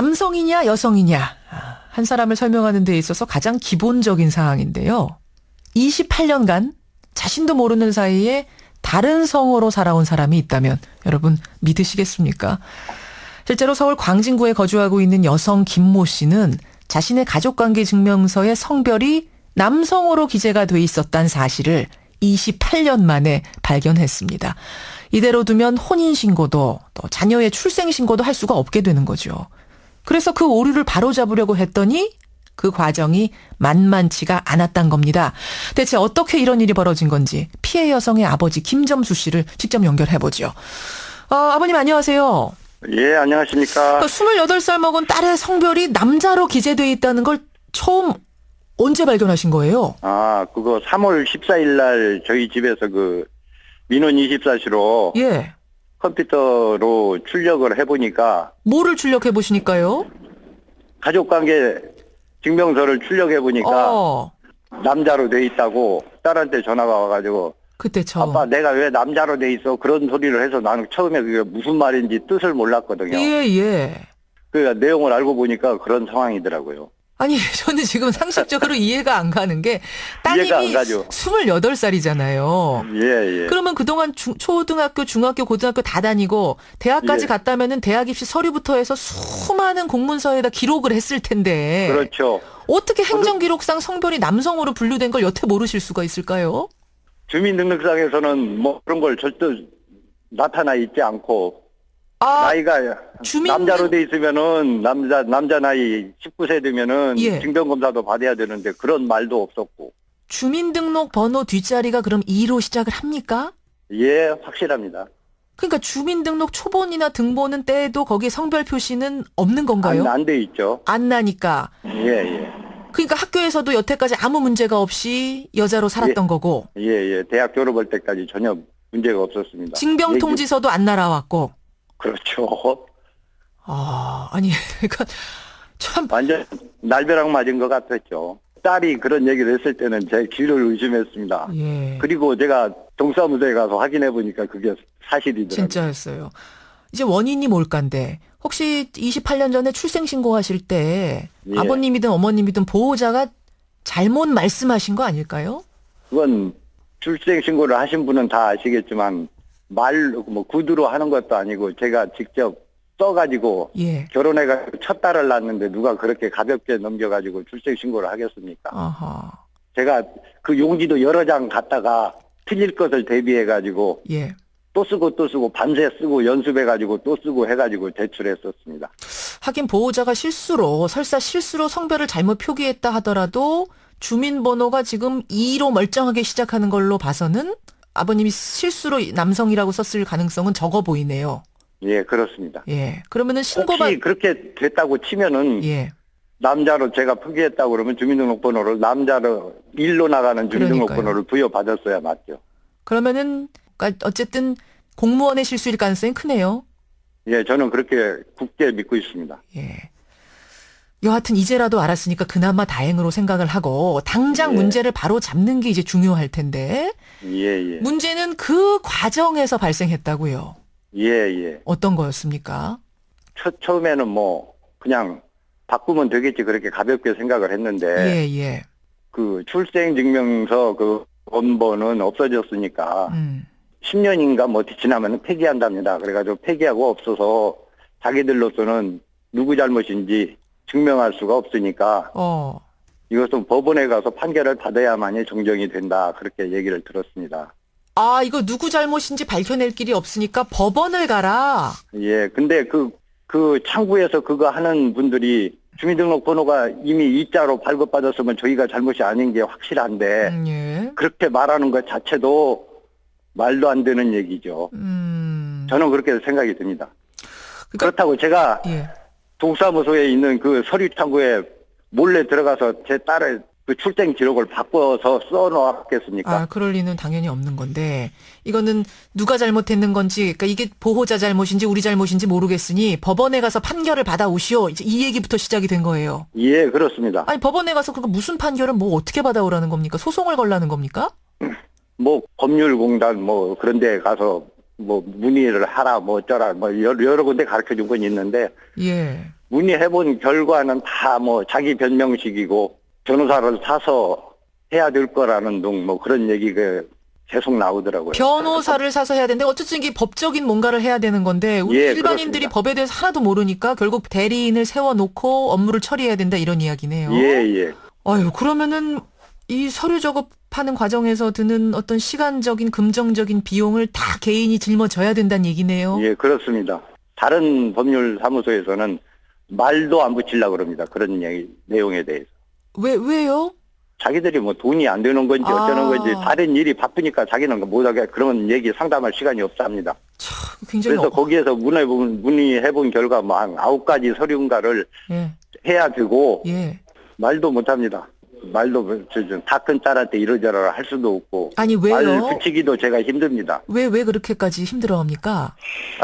남성이냐 여성이냐 한 사람을 설명하는 데 있어서 가장 기본적인 사항인데요. 28년간 자신도 모르는 사이에 다른 성으로 살아온 사람이 있다면 여러분 믿으시겠습니까? 실제로 서울 광진구에 거주하고 있는 여성 김모 씨는 자신의 가족관계 증명서에 성별이 남성으로 기재가 돼 있었다는 사실을 28년 만에 발견했습니다. 이대로 두면 혼인신고도 또 자녀의 출생신고도 할 수가 없게 되는 거죠. 그래서 그 오류를 바로잡으려고 했더니 그 과정이 만만치가 않았단 겁니다. 대체 어떻게 이런 일이 벌어진 건지 피해 여성의 아버지 김점수 씨를 직접 연결해보죠. 아버님 안녕하세요. 예, 안녕하십니까. 28살 먹은 딸의 성별이 남자로 기재되어 있다는 걸 처음 언제 발견하신 거예요? 그거 3월 14일 날 저희 집에서 그 민원 24시로 예. 컴퓨터로 출력을 해보니까 뭐를 출력해 보시니까요? 가족관계 증명서를 출력해보니까 남자로 돼 있다고 딸한테 전화가 와가지고 그때 처음. 아빠 내가 왜 남자로 돼 있어? 그런 소리를 해서 나는 처음에 그게 무슨 말인지 뜻을 몰랐거든요. 예. 그 내용을 알고 보니까 그런 상황이더라고요. 아니 저는 지금 상식적으로 이해가 안 가는 게 이해가 따님이 안 가죠. 28살이잖아요. 예. 그러면 그동안 초등학교, 중학교, 고등학교 다 다니고 대학까지 예. 갔다면은 대학 입시 서류부터 해서 수많은 공문서에다 기록을 했을 텐데. 그렇죠. 어떻게 행정기록상 성별이 남성으로 분류된 걸 여태 모르실 수가 있을까요? 주민등록상에서는 뭐 그런 걸 절대 나타나 있지 않고 나이가 남자로 돼 있으면은 남자 나이 19세 되면은 예. 증명검사도 받아야 되는데 그런 말도 없었고. 주민등록 번호 뒷자리가 그럼 2로 시작을 합니까? 예, 확실합니다. 그러니까 주민등록 초본이나 등본은 떼도 거기에 성별 표시는 없는 건가요? 안 돼 있죠. 안 나니까. 예. 그러니까 학교에서도 여태까지 아무 문제가 없이 여자로 살았던 거고. 예. 대학 졸업할 때까지 전혀 문제가 없었습니다. 징병통지서도 안 날아왔고. 그렇죠. 아니, 그러니까 참. 완전 날벼락 맞은 것 같았죠. 딸이 그런 얘기를 했을 때는 제 귀를 의심했습니다. 예. 그리고 제가 동사무소에 가서 확인해 보니까 그게 사실이더라고요. 진짜였어요. 이제 원인이 뭘까인데 혹시 28년 전에 출생신고하실 때 예. 아버님이든 어머님이든 보호자가 잘못 말씀하신 거 아닐까요? 그건 출생신고를 하신 분은 다 아시겠지만 뭐 구두로 하는 것도 아니고 제가 직접 써가지고 예. 결혼해가지고 첫 딸을 낳았는데 누가 그렇게 가볍게 넘겨가지고 출생신고를 하겠습니까? 아하. 제가 그 용지도 여러 장 갖다가 틀릴 것을 대비해가지고 예. 또 쓰고 밤새 쓰고 연습해가지고 또 쓰고 해가지고 제출했었습니다. 하긴 보호자가 설사 실수로 성별을 잘못 표기했다 하더라도 주민번호가 지금 2로 멀쩡하게 시작하는 걸로 봐서는 아버님이 실수로 남성이라고 썼을 가능성은 적어 보이네요. 예, 그렇습니다. 예. 그러면은 혹시 그렇게 됐다고 치면은 예. 남자로 제가 표기했다고 그러면 주민등록번호를 남자로 일로 나가는 주민등록번호를 부여받았어야 맞죠. 그러면은 그러니까 어쨌든 공무원의 실수일 가능성이 크네요. 예, 저는 그렇게 굳게 믿고 있습니다. 예. 여하튼 이제라도 알았으니까 그나마 다행으로 생각을 하고 당장 문제를 바로 잡는 게 이제 중요할 텐데. 예. 문제는 그 과정에서 발생했다고요. 예. 어떤 거였습니까? 처음에는 뭐 그냥 바꾸면 되겠지 그렇게 가볍게 생각을 했는데 예. 그 출생증명서 그 원본은 없어졌으니까 10년인가 뭐 지나면 폐기한답니다. 그래가지고 폐기하고 없어서 자기들로서는 누구 잘못인지 증명할 수가 없으니까 이것은 법원에 가서 판결을 받아야만이 정정이 된다. 그렇게 얘기를 들었습니다. 이거 누구 잘못인지 밝혀낼 길이 없으니까 법원을 가라. 예, 근데 그 창구에서 그거 하는 분들이 주민등록번호가 이미 이자로 발급받았으면 저희가 잘못이 아닌 게 확실한데 예. 그렇게 말하는 것 자체도 말도 안 되는 얘기죠. 저는 그렇게 생각이 듭니다. 그렇다고 제가 동사무소에 있는 그 서류 창구에 몰래 들어가서 제 딸의 그 출생 기록을 바꿔서 써놓았겠습니까? 그럴 리는 당연히 없는 건데 이거는 누가 잘못했는 건지 그러니까 이게 보호자 잘못인지 우리 잘못인지 모르겠으니 법원에 가서 판결을 받아오시오. 이제 이 얘기부터 시작이 된 거예요. 예, 그렇습니다. 아니 법원에 가서 그거 무슨 판결을 뭐 어떻게 받아오라는 겁니까? 소송을 걸라는 겁니까? 뭐 법률공단 뭐 그런 데 가서 뭐 문의를 하라 뭐 어쩌라 뭐 여러 군데 가르쳐 준 건 있는데 예. 문의해본 결과는 다 뭐 자기 변명식이고 변호사를 사서 해야 될 거라는 둥 뭐 그런 얘기가 계속 나오더라고요. 변호사를 사서 해야 되는데 어쨌든 이게 법적인 뭔가를 해야 되는 건데 우리 예, 일반인들이 그렇습니다. 법에 대해서 하나도 모르니까 결국 대리인을 세워놓고 업무를 처리해야 된다 이런 이야기네요. 예. 아유, 그러면은 이 서류 작업하는 과정에서 드는 어떤 시간적인 금전적인 비용을 다 개인이 짊어져야 된다는 얘기네요. 예, 그렇습니다. 다른 법률 사무소에서는 말도 안 붙이려고 그럽니다. 그런 내용에 대해서. 왜요? 자기들이 뭐 돈이 안 되는 건지 어쩌는 건지 다른 일이 바쁘니까 자기는 못하게 그런 얘기 상담할 시간이 없답니다. 참, 굉장히 그래서 거기에서 문의해본 결과 뭐 한 9가지 서류인가를 예. 해야 되고 예. 말도 못합니다. 말도 다 큰 딸한테 이러저러 할 수도 없고 아니, 왜요? 말 붙이기도 제가 힘듭니다. 왜 그렇게까지 힘들어합니까?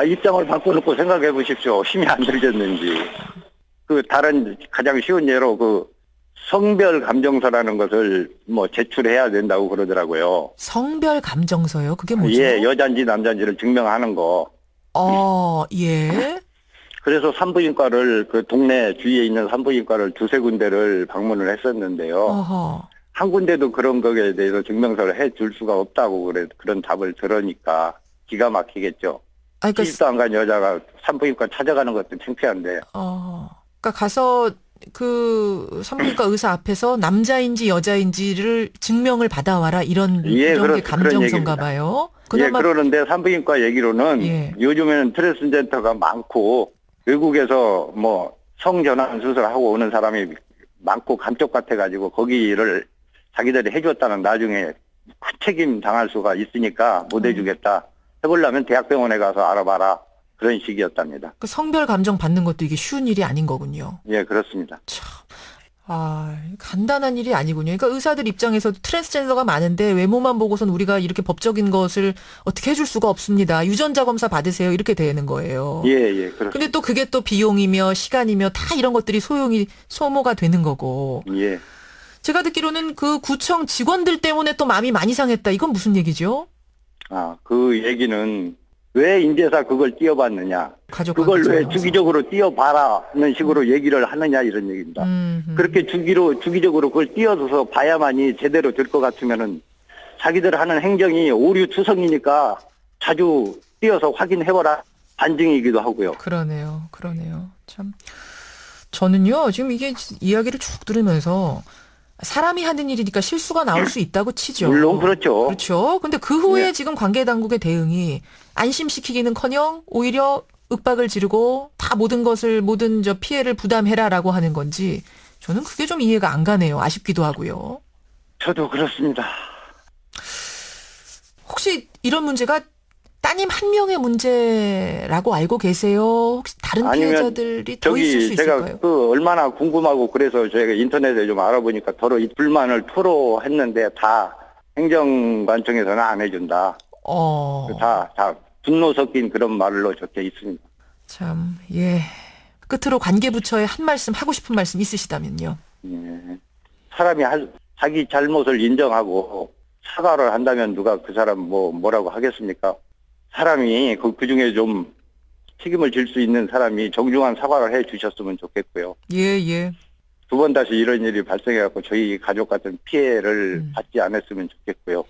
입장을 바꿔놓고 생각해 보십시오. 힘이 안 들겠는지. 그 다른 가장 쉬운 예로 그 성별 감정서라는 것을 뭐 제출해야 된다고 그러더라고요. 성별 감정서요? 그게 뭐죠? 예, 여잔지 남잔지를 증명하는 거. 예. 그래서 산부인과를 그 동네 주위에 있는 산부인과를 2-3군데를 방문을 했었는데요. 어허. 한 군데도 그런 거에 대해서 증명서를 해줄 수가 없다고 그런 답을 들으니까 기가 막히겠죠. 아, 그러니까 시집도 안 간 여자가 산부인과 찾아가는 것도 창피한데. 그러니까 가서 그 산부인과 의사 앞에서 남자인지 여자인지를 증명을 받아와라 이런 게 그런 감정서인가 얘기입니다. 봐요. 그러는데 산부인과 얘기로는 요즘에는 트랜스젠더가 많고 외국에서 뭐 성전환 수술하고 오는 사람이 많고 감쪽 같아가지고 거기를 자기들이 해줬다는 나중에 큰 책임 당할 수가 있으니까 못 해주겠다. 해보려면 대학병원에 가서 알아봐라. 그런 식이었답니다. 그 성별 감정 받는 것도 이게 쉬운 일이 아닌 거군요. 예, 그렇습니다. 참. 간단한 일이 아니군요. 그러니까 의사들 입장에서도 트랜스젠더가 많은데 외모만 보고선 우리가 이렇게 법적인 것을 어떻게 해줄 수가 없습니다. 유전자 검사 받으세요. 이렇게 되는 거예요. 예, 그렇습니다. 근데 또 그게 또 비용이며 시간이며 다 이런 것들이 소모가 되는 거고. 예. 제가 듣기로는 그 구청 직원들 때문에 또 마음이 많이 상했다. 이건 무슨 얘기죠? 그 얘기는 왜 인제사 그걸 띄워봤느냐. 그걸 왜 나와서. 주기적으로 띄워봐라는 식으로 얘기를 하느냐 이런 얘기입니다. 그렇게 주기적으로 그걸 띄워서 봐야만이 제대로 될 것 같으면은 자기들 하는 행정이 오류투성이니까 자주 띄워서 확인해보라 반증이기도 하고요. 그러네요. 참. 저는요, 지금 이게 이야기를 쭉 들으면서 사람이 하는 일이니까 실수가 나올 수 있다고 치죠. 물론 그렇죠. 그렇죠. 근데 그 후에 지금 관계당국의 대응이 안심시키기는커녕 오히려 윽박을 지르고 다 모든 피해를 부담해라라고 하는 건지 저는 그게 좀 이해가 안 가네요. 아쉽기도 하고요. 저도 그렇습니다. 혹시 이런 문제가 따님 한 명의 문제라고 알고 계세요? 혹시 다른 피해자들이 더 있을 수 있을까요? 제가 얼마나 궁금하고 그래서 저희가 인터넷에 좀 알아보니까 서로 이 불만을 토로했는데 다 행정관청에서는 안 해준다. 다 분노 섞인 그런 말로 적혀 있습니다. 참, 예. 끝으로 관계부처에 한 말씀 하고 싶은 말씀 있으시다면요. 예. 사람이 자기 잘못을 인정하고 사과를 한다면 누가 그 사람 뭐라고 하겠습니까? 사람이 그 중에 좀 책임을 질 수 있는 사람이 정중한 사과를 해 주셨으면 좋겠고요. 예. 두 번 다시 이런 일이 발생해갖고 저희 가족 같은 피해를 받지 않았으면 좋겠고요.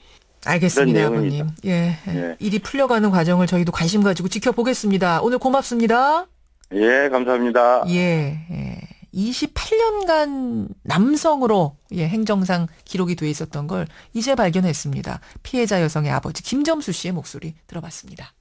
알겠습니다, 아버님. 예. 일이 풀려가는 과정을 저희도 관심 가지고 지켜보겠습니다. 오늘 고맙습니다. 예, 감사합니다. 28년간 남성으로 행정상 기록이 돼 있었던 걸 이제 발견했습니다. 피해자 여성의 아버지 김점수 씨의 목소리 들어봤습니다.